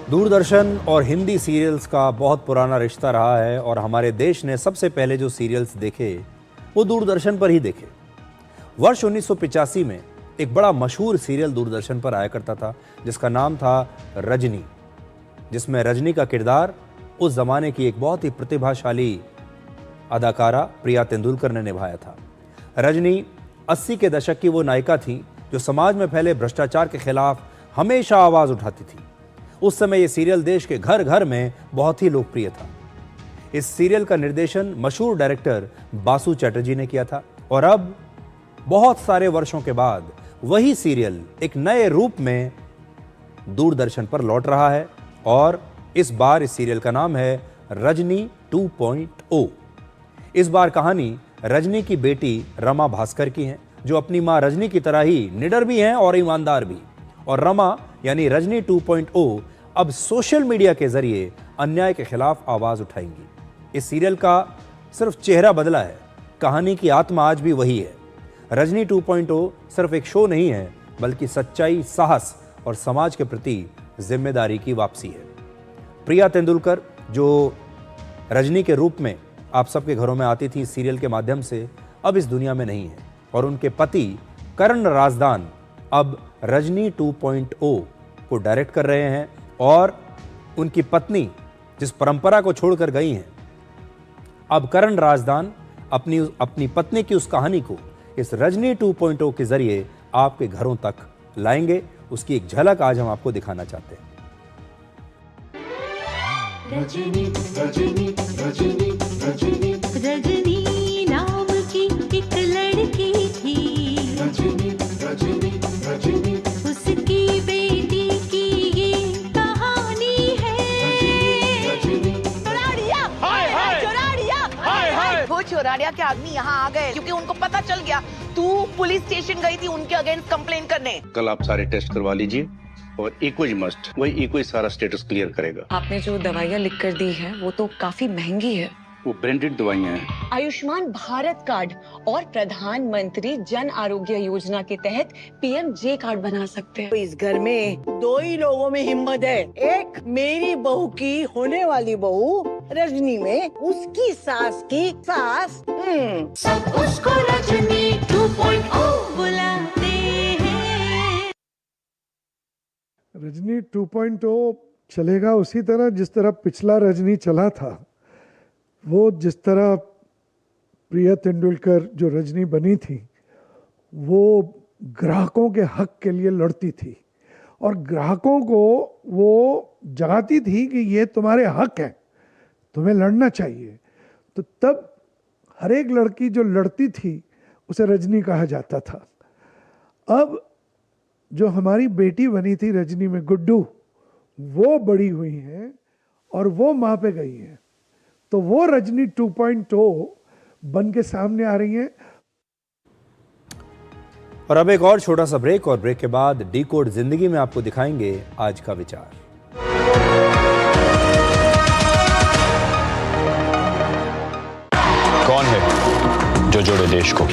दूरदर्शन और हिंदी सीरियल्स का बहुत पुराना रिश्ता रहा है और हमारे देश ने सबसे पहले जो सीरियल्स देखे वो दूरदर्शन पर ही देखे। वर्ष 1985 में एक बड़ा मशहूर सीरियल दूरदर्शन पर आया करता था जिसका नाम था रजनी, जिसमें रजनी का किरदार उस जमाने की एक बहुत ही प्रतिभाशाली अदाकारा प्रिया तेंदुलकर ने निभाया था। रजनी 80 के दशक की वो नायिका थी जो समाज में फैले भ्रष्टाचार के खिलाफ हमेशा आवाज उठाती थी। उस समय ये सीरियल देश के घर घर में बहुत ही लोकप्रिय था। इस सीरियल का निर्देशन मशहूर डायरेक्टर बासु चैटर्जी ने किया था और अब बहुत सारे वर्षों के बाद वही सीरियल एक नए रूप में दूरदर्शन पर लौट रहा है और इस बार इस सीरियल का नाम है रजनी 2.0। इस बार कहानी रजनी की बेटी रमा भास्कर की है जो अपनी मां रजनी की तरह ही निडर भी हैं और ईमानदार भी। और रमा यानी रजनी 2.0 अब सोशल मीडिया के जरिए अन्याय के खिलाफ आवाज उठाएंगी। इस सीरियल का सिर्फ चेहरा बदला है, कहानी की आत्मा आज भी वही है। रजनी 2.0 सिर्फ एक शो नहीं है बल्कि सच्चाई, साहस और समाज के प्रति जिम्मेदारी की वापसी है। प्रिया तेंदुलकर जो रजनी के रूप में आप सबके घरों में आती थी इस सीरियल के माध्यम से, अब इस दुनिया में नहीं है और उनके पति करण राजदान अब रजनी 2.0 को डायरेक्ट कर रहे हैं और उनकी पत्नी जिस परंपरा को छोड़कर गई हैं, अब करण राजदान अपनी पत्नी की उस कहानी को इस रजनी 2.0 के जरिए आपके घरों तक लाएंगे। उसकी एक झलक आज हम आपको दिखाना चाहते हैं। रजनी रजनी रजनी रजनी रजनी नाम की एक लड़की थी। रजनी रजनी रजनी उसकी बेटी की ये कहानी है। चोराड़िया, हाय हाय चोराड़िया, हाय हाय। वो चोराड़िया के आदमी यहाँ आ गए क्योंकि उनको पता चल गया तू पुलिस स्टेशन गई थी उनके अगेंस्ट कंप्लेन करने। कल आप सारे टेस्ट करवा लीजिए और इक्विज मस्ट, वही इक्विज सारा स्टेटस क्लियर करेगा। आपने जो दवाइयाँ लिख कर दी है वो तो काफी महंगी है। वो ब्रांडेड दवाइयाँ हैं। आयुष्मान भारत कार्ड और प्रधानमंत्री जन आरोग्य योजना के तहत PMJ कार्ड बना सकते हैं। इस घर में दो ही लोगों में हिम्मत है, एक मेरी बहू की होने वाली बहू रजनी में उसकी सास की सास। सब उसको रजनी 2.0 बुलाते हैं। रजनी 2.0 चलेगा उसी तरह जिस तरह पिछला रजनी चला था। वो जिस तरह प्रिया तेंदुलकर जो रजनी बनी थी वो ग्राहकों के हक के लिए लड़ती थी और ग्राहकों को वो जगाती थी कि ये तुम्हारे हक हैं, तुम्हें लड़ना चाहिए। तो तब हर एक लड़की जो लड़ती थी उसे रजनी कहा जाता था। अब जो हमारी बेटी बनी थी रजनी में गुड्डू, वो बड़ी हुई हैं और वो माँ पे गई हैं, तो वो रजनी 2.0 बन के सामने आ रही हैं। और अब एक और छोटा सा ब्रेक और ब्रेक के बाद डिकोड जिंदगी में आपको दिखाएंगे आज का विचार। कौन है जो जोड़े देश को?